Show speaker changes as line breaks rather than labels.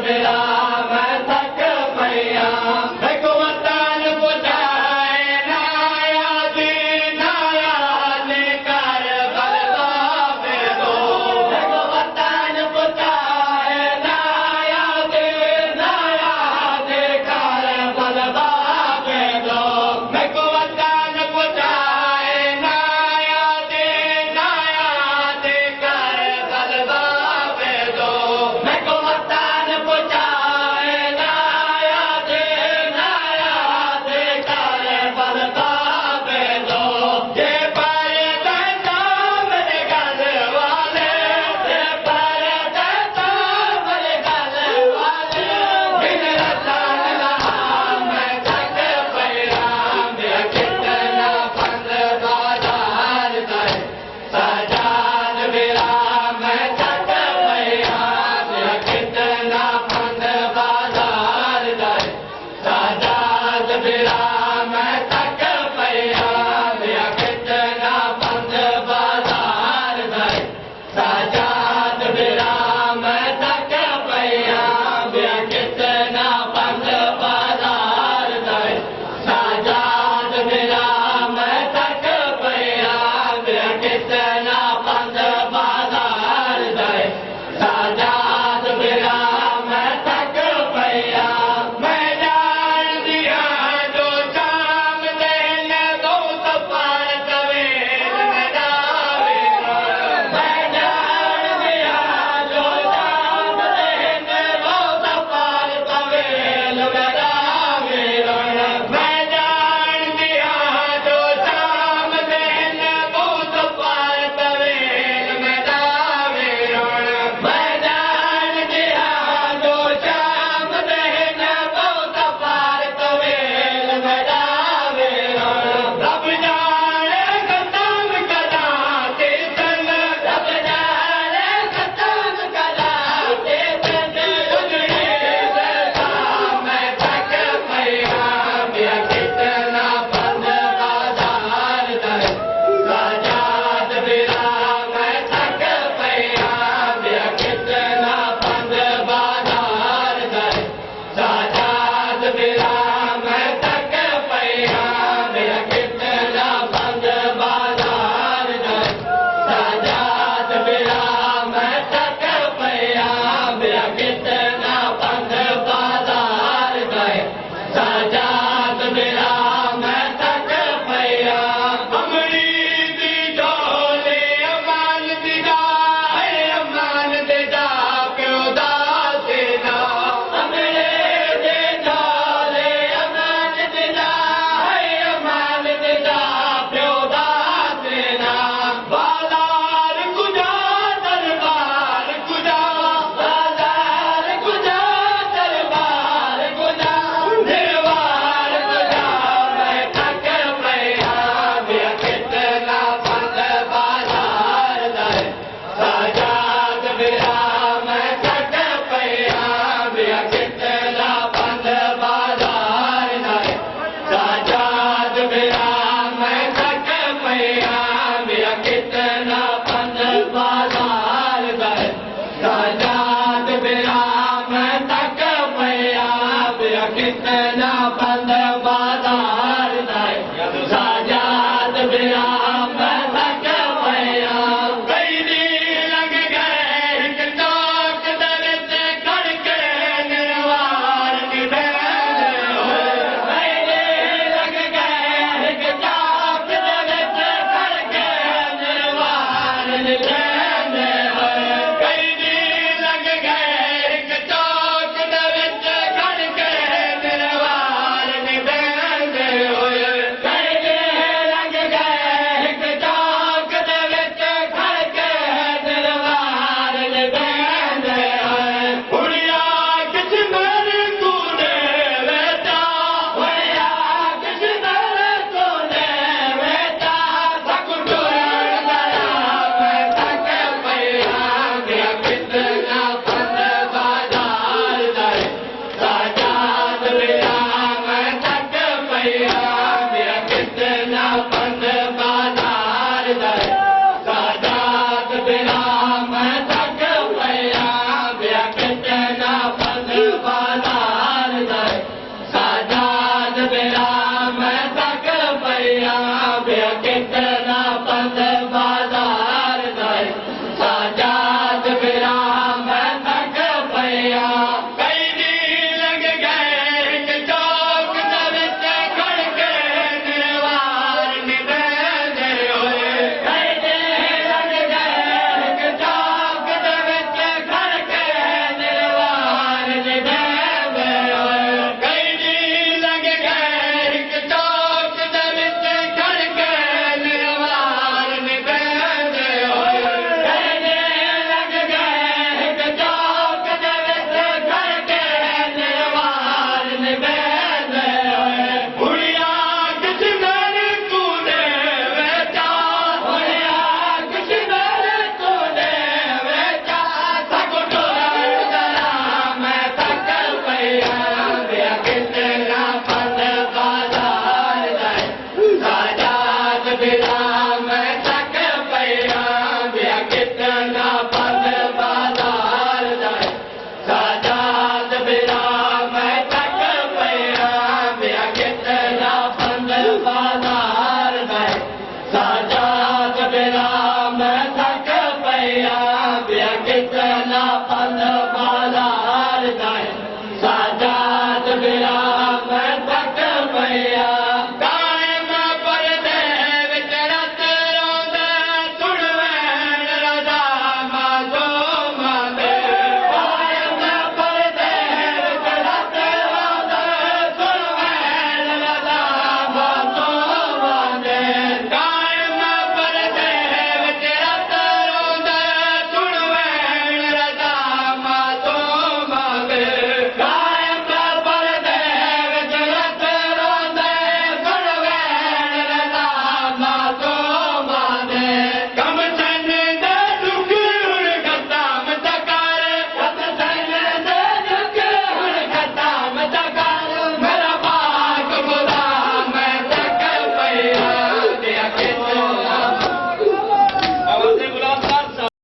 मेरा मैं थक पैया एक वतन बुझाए नाया दिन कर बलदा दो एक वतन बुझाए नाया दिन कर बलदा दो एक वतन बुझाए नाया दिन कर बलदा दो एक वतन बुझाए नाया दिन कर बलदा दो ये पर दंदा मेरे गल वाले ये पर दंदा मेरे गल वाले बिन रतन लहा मैं थक पैया मेरा कितना बंद बाजार जाए सजाद मेरा मैं थक पैया मेरा कितना बंद बाजार जाए सजाद मेरा मैं थक पैया मेरा कितना बंद बाजार जाए सजाद मेरा मैं थक पैया मेरा कितना बंद बाजार जाए सजाद मेरा मैं थक पैया मेरा कितना बंद बाजार जाए सजाद मेरा मैं थक पैया मैं जान दिया जो शाम देने दो सफर सवेल में डावे मैं जान दिया जो शाम देने दो सफर सवेल में डावे मैं जान दिया जो शाम देने दो सफर सवेल में डावे मैं जान दिया जो शाम देने दो सफर सवेल में डावे रब जाने खत्म कदा के संग रब जाने खत्म कदा के संग उजड़े दरदा मैं थक पैया मेरा कितना बंद बाजार जाए सजाद मेरा मैं थक पैया मेरा कितना बंद बाजार जाए सजाद मेरा मैं थक पैया मेरा कितना बंद बाजार जाए सजाद मेरा मैं थक पैया मेरा कितना बंद बाजार जाए सजाद मेरा मैं थक पैया अमरी दी डोले अमान दिदा है अमान दिदा प्यो दासेना अमरे दे डोले अमान दिदा है अमान दिदा प्यो दासेना बाजार गुजा दरबार गुजा बाजार गुजा दरबार गुजा दरबार गुजा मैं थक पैया मेरा कितना बंद बाजार जाए सजाद मेरा मैं थक पैया मेरा कितना बंद बाजार जाए सजाद मेरा मैं थक पैया मेरा कितना बंद बाजार जाए सजाद मेरा मैं